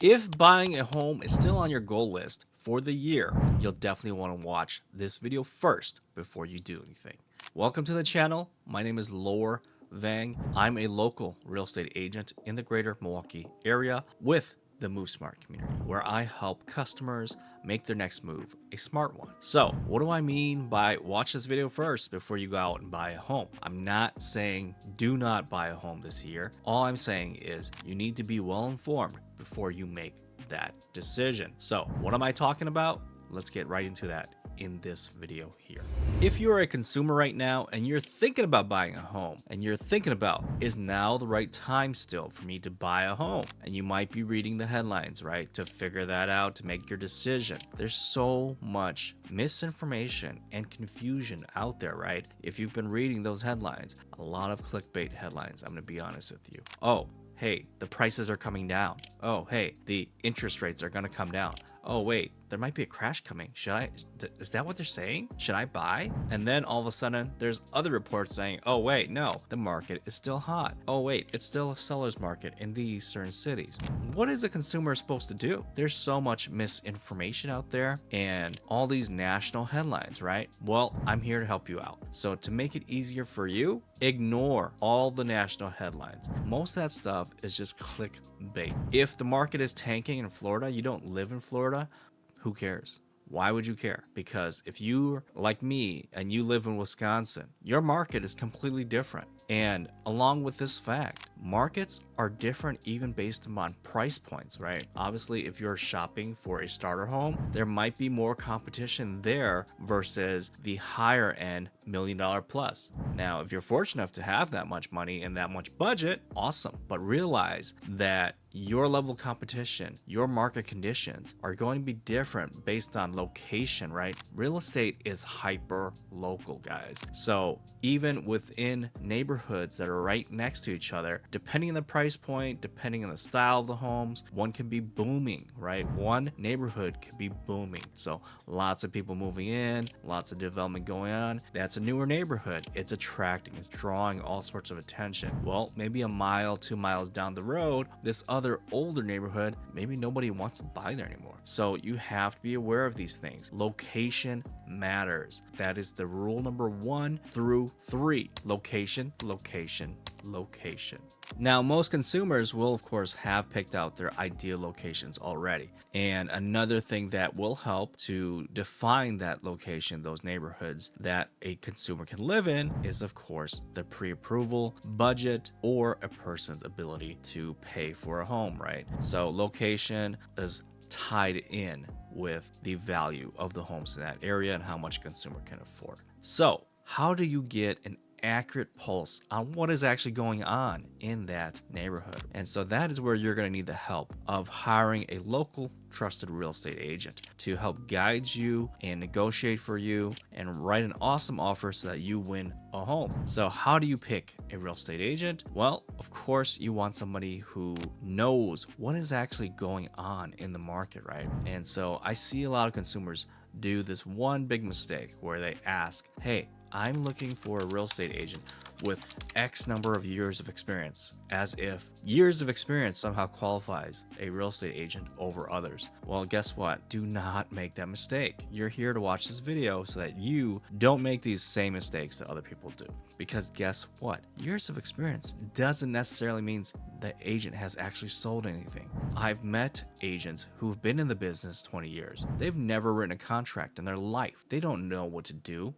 If buying a home is still on your goal list for the year, you'll definitely want to watch this video first before you do anything. Welcome to the channel. My name is lor.vang. I'm a local real estate agent in the greater Milwaukee area with the MoveSmart community, where I help customers make their next move a smart one. So what do I mean by watch this video first before you go out and buy a home? I'm not saying do not buy a home this year. All I'm saying is you need to be well informed before you make that decision. So what am I talking about? Let's get right into that in this video here. If you're a consumer right now and you're thinking about buying a home and you're thinking about, is now the right time still for me to buy a home? And you might be reading the headlines, right, to figure that out, to make your decision. There's so much misinformation and confusion out there, right? If you've been reading those headlines, a lot of clickbait headlines, I'm going to be honest with you. Oh, hey, the prices are coming down. Oh, hey, the interest rates are going to come down. Oh, wait, there might be a crash coming. Is that what they're saying? Should I buy? And then all of a sudden, there's other reports saying, oh, wait, no, the market is still hot. Oh, wait, it's still a seller's market in these certain cities. What is a consumer supposed to do? There's so much misinformation out there and all these national headlines, right? Well, I'm here to help you out. So to make it easier for you, ignore all the national headlines. Most of that stuff is just clickbait. If the market is tanking in Florida, you don't live in Florida, who cares? Why would you care? Because if you're like me and you live in Wisconsin, your market is completely different. And along with this fact, markets are different even based on price points, right? Obviously, if you're shopping for a starter home, there might be more competition there versus the higher end $1 million plus. Now, if you're fortunate enough to have that much money and that much budget, awesome. But realize that your level of competition, your market conditions are going to be different based on location, right? Real estate is hyper local, guys. So even within neighborhoods that are right next to each other, depending on the price point, depending on the style of the homes, one can be booming, right? One neighborhood could be booming. So lots of people moving in, lots of development going on. That's a newer neighborhood. It's attracting, it's drawing all sorts of attention. Well, maybe a mile, 2 miles down the road, this other older neighborhood, maybe nobody wants to buy there anymore. So you have to be aware of these things. Location matters. That is the rule number 1 through 3. Location, location, location. Now, most consumers will, of course, have picked out their ideal locations already. And another thing that will help to define that location, those neighborhoods that a consumer can live in, is, of course, the pre-approval budget or a person's ability to pay for a home, right? So location is tied in with the value of the homes in that area and how much a consumer can afford. So how do you get an accurate pulse on what is actually going on in that neighborhood? And so that is where you're going to need the help of hiring a local trusted real estate agent to help guide you and negotiate for you and write an awesome offer so that you win a home. So how do you pick a real estate agent? Well, of course, you want somebody who knows what is actually going on in the market, right? And so I see a lot of consumers do this one big mistake where they ask, hey, I'm looking for a real estate agent with X number of years of experience, as if years of experience somehow qualifies a real estate agent over others. Well, guess what? Do not make that mistake. You're here to watch this video so that you don't make these same mistakes that other people do. Because guess what? Years of experience doesn't necessarily mean the agent has actually sold anything. I've met agents who've been in the business 20 years. They've never written a contract in their life. They don't know what to do,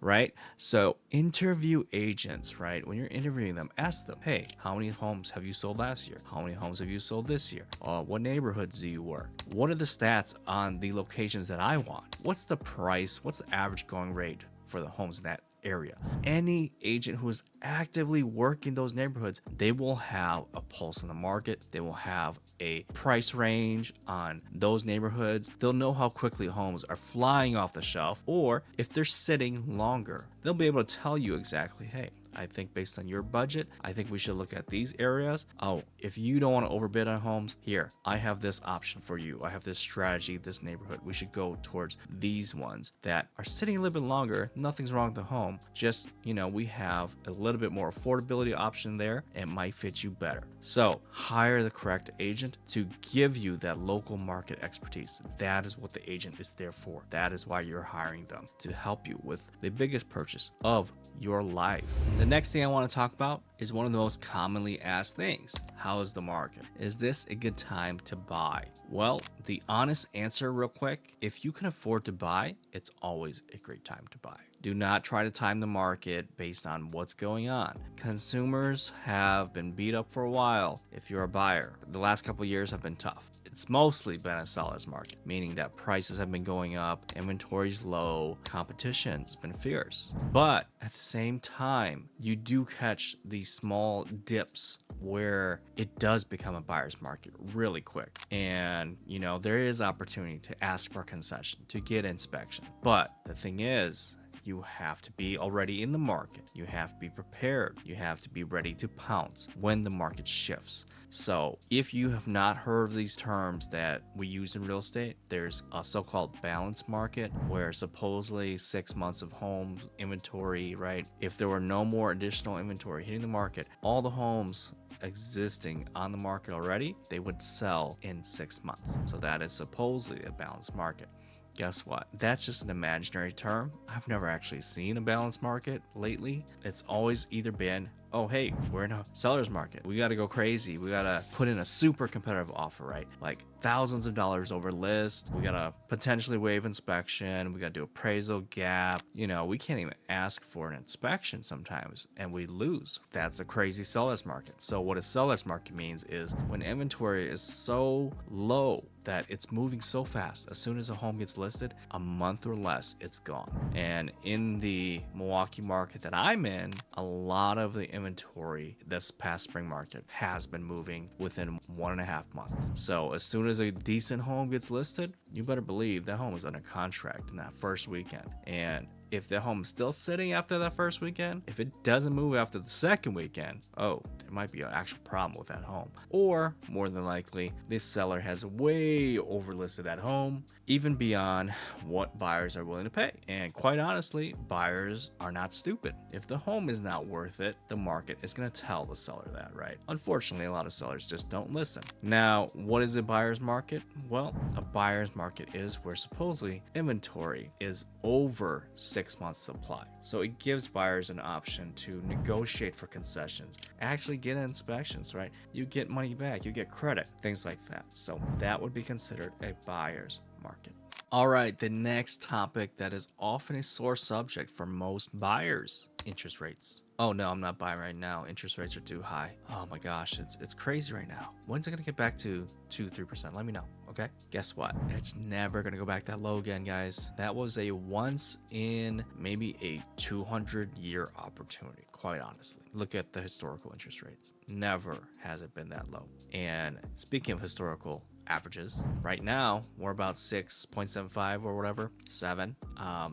right? So interview agents, right? When you're interviewing them, ask them, hey, how many homes have you sold last year? How many homes have you sold this year? What neighborhoods do you work? What are the stats on the locations that I want? What's the price? What's the average going rate for the homes in that area? Any agent who is actively working those neighborhoods, they will have a pulse in the market. They will have a price range on those neighborhoods. They'll know how quickly homes are flying off the shelf, or if they're sitting longer, they'll be able to tell you exactly, hey, I think based on your budget, I think we should look at these areas. Oh, if you don't want to overbid on homes, here, I have this option for you. I have this strategy, this neighborhood. We should go towards these ones that are sitting a little bit longer. Nothing's wrong with the home. Just, we have a little bit more affordability option there. It might fit you better. So hire the correct agent to give you that local market expertise. That is what the agent is there for. That is why you're hiring them, to help you with the biggest purchase of your life. The next thing I want to talk about is one of the most commonly asked things. How is the market? Is this a good time to buy? Well, the honest answer real quick, if you can afford to buy, it's always a great time to buy. Do not try to time the market based on what's going on. Consumers have been beat up for a while if you're a buyer. The last couple of years have been tough. It's mostly been a seller's market, meaning that prices have been going up, inventory's low, competition's been fierce. But at the same time, you do catch these small dips where it does become a buyer's market really quick. And, there is opportunity to ask for concession, to get inspection. But the thing is, you have to be already in the market. You have to be prepared. You have to be ready to pounce when the market shifts. So if you have not heard of these terms that we use in real estate, there's a so-called balance market where supposedly 6 months of home inventory, right? If there were no more additional inventory hitting the market, all the homes existing on the market already, they would sell in 6 months. So that is supposedly a balanced market. Guess what? That's just an imaginary term. I've never actually seen a balanced market lately. It's always either been, oh, hey, we're in a seller's market. We got to go crazy. We got to put in a super competitive offer, right? Like thousands of dollars over list. We got to potentially waive inspection. We got to do appraisal gap. We can't even ask for an inspection sometimes and we lose. That's a crazy seller's market. So what a seller's market means is when inventory is so low that it's moving so fast. As soon as a home gets listed, a month or less, it's gone. And in the Milwaukee market that I'm in, a lot of the inventory this past spring market has been moving within 1.5 months. So as soon as a decent home gets listed, you better believe that home is under contract in that first weekend. And if the home's still sitting after that first weekend, if it doesn't move after the second weekend, there might be an actual problem with that home. Or more than likely, this seller has way overlisted that home, even beyond what buyers are willing to pay. And quite honestly, buyers are not stupid. If the home is not worth it, the market is going to tell the seller that, right? Unfortunately, a lot of sellers just don't listen. Now, what is a buyer's market? Well, a buyer's market is where supposedly inventory is over 6 months supply. So it gives buyers an option to negotiate for concessions, actually get inspections, right? You get money back, you get credit, things like that. So that would be considered a buyer's market. All right, the next topic that is often a sore subject for most buyers, interest rates. Oh no, I'm not buying right now. Interest rates are too high. Oh my gosh, it's crazy right now. When's it gonna get back to 2-3%? Let me know, okay? Guess what? It's never gonna go back that low again, guys. That was a once in maybe a 200-year opportunity, quite honestly. Look at the historical interest rates. Never has it been that low. And speaking of historical averages, right now we're about 6.75 or whatever, 7.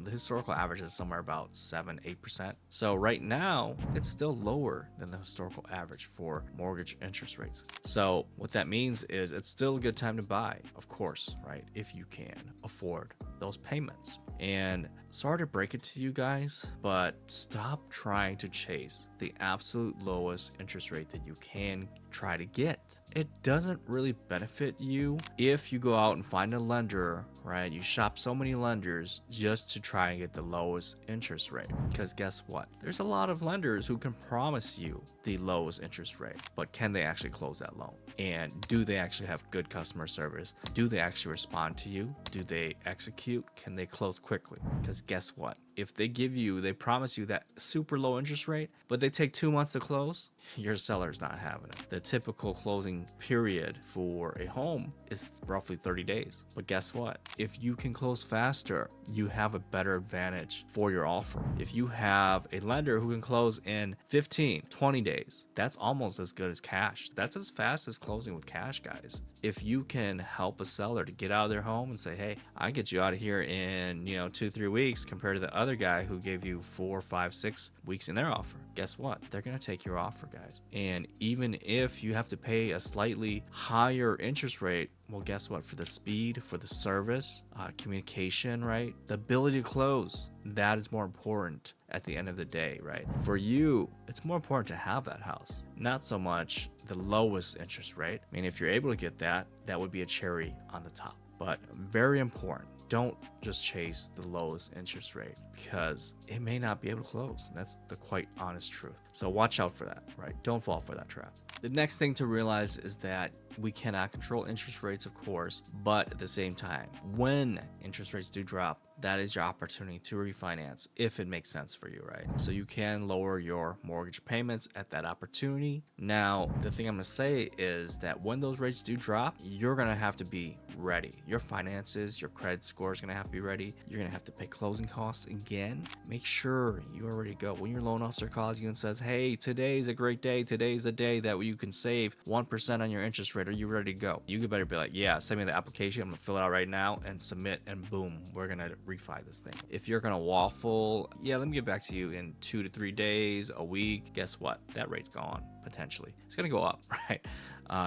The historical average is somewhere about 7-8%. So right now it's still lower than the historical average for mortgage interest rates. So what that means is it's still a good time to buy, of course, right? If you can afford those payments. And sorry to break it to you guys, but stop trying to chase the absolute lowest interest rate that you can try to get. It doesn't really benefit you if you go out and find a lender, right? You shop so many lenders just to try and get the lowest interest rate. Because guess what? There's a lot of lenders who can promise you the lowest interest rate, but can they actually close that loan? And do they actually have good customer service? Do they actually respond to you? Do they execute? Can they close quickly? Because guess what? If they promise you that super low interest rate, but they take 2 months to close, your seller's not having it. The typical closing period for a home is roughly 30 days. But guess what? If you can close faster, you have a better advantage for your offer. If you have a lender who can close in 15, 20 days, that's almost as good as cash. That's as fast as closing with cash, guys. if you can help a seller to get out of their home and say, hey, I get you out of here in 2-3 weeks compared to the other guy who gave you 4, 5, 6 weeks in their offer, guess what? They're going to take your offer, guys. And even if you have to pay a slightly higher interest rate, well, guess what? For the speed, for the service, communication, right? The ability to close, that is more important at the end of the day, right? For you, it's more important to have that house, not so much the lowest interest rate. I mean, if you're able to get that, that would be a cherry on the top, but very important. Don't just chase the lowest interest rate because it may not be able to close. That's the quite honest truth. So watch out for that, right? Don't fall for that trap. The next thing to realize is that we cannot control interest rates, of course, but at the same time, when interest rates do drop, that is your opportunity to refinance if it makes sense for you, right? So you can lower your mortgage payments at that opportunity. Now, the thing I'm gonna say is that when those rates do drop, you're gonna have to be ready. Your finances, your credit score is gonna have to be ready. You're gonna have to pay closing costs again. Make sure you are ready to go. When your loan officer calls you and says, hey, today's a great day. Today's the day that you can save 1% on your interest rate. Are you ready to go? You better be like, yeah, send me the application. I'm gonna fill it out right now and submit, and boom, we're gonna refi this thing. If you're gonna waffle, yeah, let me get back to you in 2 to 3 days, a week, guess what? That rate's gone potentially. It's gonna go up, right?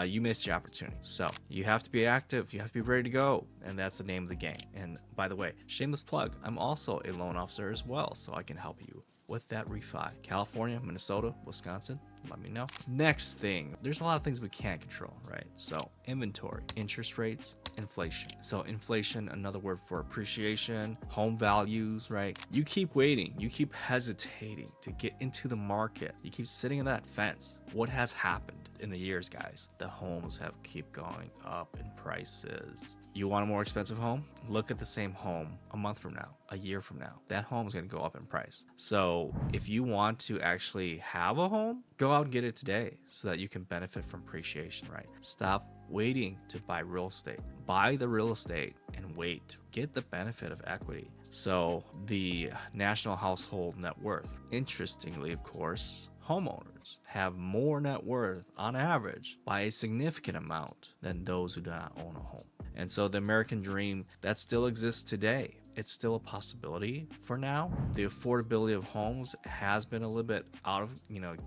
You missed your opportunity. So you have to be active. You have to be ready to go. And that's the name of the game. And by the way, shameless plug, I'm also a loan officer as well, so I can help you with that refi. California, Minnesota, Wisconsin, let me know. Next thing, there's a lot of things we can't control, right? So inventory, interest rates, inflation. So inflation, another word for appreciation, home values, right? You keep waiting, you keep hesitating to get into the market. You keep sitting on that fence. What has happened in the years, guys? The homes have keep going up in prices. You want a more expensive home? Look at the same home a month from now, a year from now. That home is going to go up in price. So if you want to actually have a home, go out and get it today so that you can benefit from appreciation, right? Stop waiting to buy real estate. Buy the real estate and wait. Get the benefit of equity. So the national household net worth, interestingly, of course, homeowners have more net worth on average by a significant amount than those who do not own a home. And so the American dream, that still exists today. It's still a possibility for now. The affordability of homes has been a little bit out of,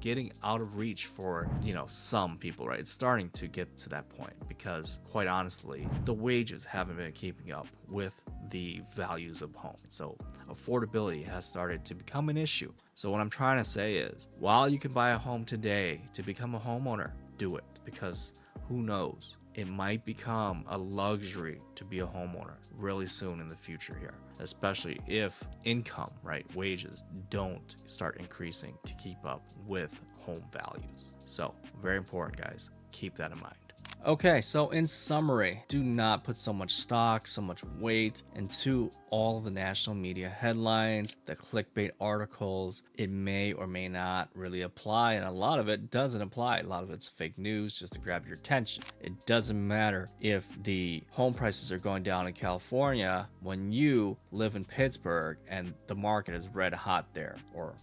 getting out of reach for, some people, right? It's starting to get to that point because quite honestly, the wages haven't been keeping up with the values of home. So affordability has started to become an issue. So what I'm trying to say is, while you can buy a home today to become a homeowner, do it, because who knows? It might become a luxury to be a homeowner really soon in the future here, especially if income, right, wages don't start increasing to keep up with home values. So very important, guys. Keep that in mind. Okay, so in summary, do not put so much stock, so much weight into all the national media headlines, the clickbait articles. It may or may not really apply, and a lot of it doesn't apply. A lot of it's fake news just to grab your attention. It doesn't matter if the home prices are going down in California when you live in Pittsburgh and the market is red hot there, or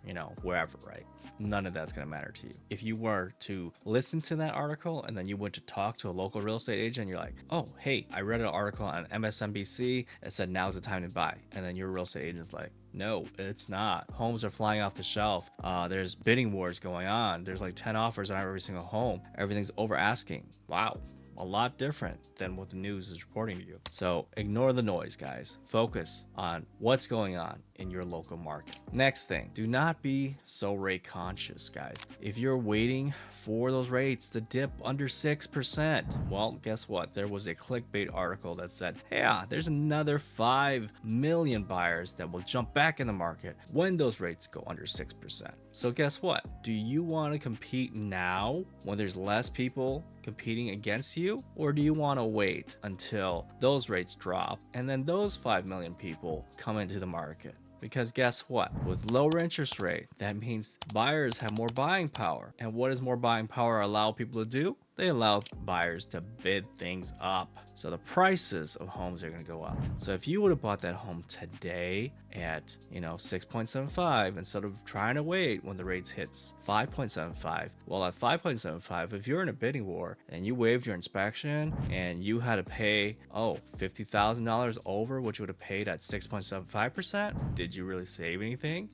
wherever, right? None of that's going to matter to you. If you were to listen to that article and then you went to talk to a local real estate agent, and you're like, oh, hey, I read an article on MSNBC. It said now's the time to buy. And then your real estate agent's like, no, it's not. Homes are flying off the shelf. There's bidding wars going on. There's like 10 offers on every single home. Everything's over asking. Wow. A lot different than what the news is reporting to you. So ignore the noise, guys. Focus on what's going on in your local market. Next thing, do not be so rate conscious, guys. If you're waiting for those rates to dip under 6%, well, guess what? There was a clickbait article that said, yeah, there's another 5 million buyers that will jump back in the market when those rates go under 6%. So guess what? Do you want to compete now when there's less people competing against you, or do you want to wait until those rates drop and then those 5 million people come into the market? Because guess what? With lower interest rate, that means buyers have more buying power. And what does more buying power allow people to do? they allow buyers to bid things up. So the prices of homes are going to go up. So if you would have bought that home today at, 6.75 instead of trying to wait when the rates hits 5.75, well, at 5.75, if you're in a bidding war and you waived your inspection and you had to pay, $50,000 over what you would have paid at 6.75%, did you really save anything?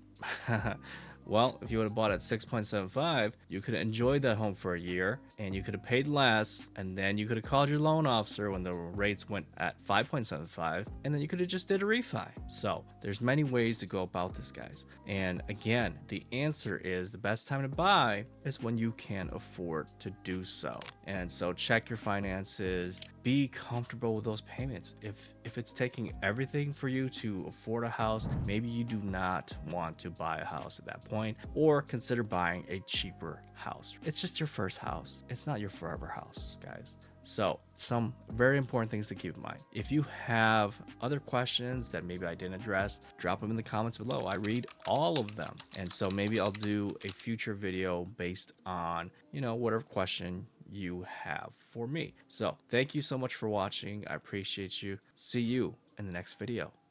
Well, if you would have bought at 6.75, you could have enjoyed that home for a year and you could have paid less, and then you could have called your loan officer when the rates went at 5.75, and then you could have just did a refi. So there's many ways to go about this, guys. And again, the answer is the best time to buy is when you can afford to do so. And so check your finances, be comfortable with those payments. If it's taking everything for you to afford a house, maybe you do not want to buy a house at that point, or consider buying a cheaper house. It's just your first house. It's not your forever house, guys. So some very important things to keep in mind. If you have other questions that maybe I didn't address, drop them in the comments below. I read all of them. And so maybe I'll do a future video based on, whatever question you have for me. So thank you so much for watching. I appreciate you. See you in the next video.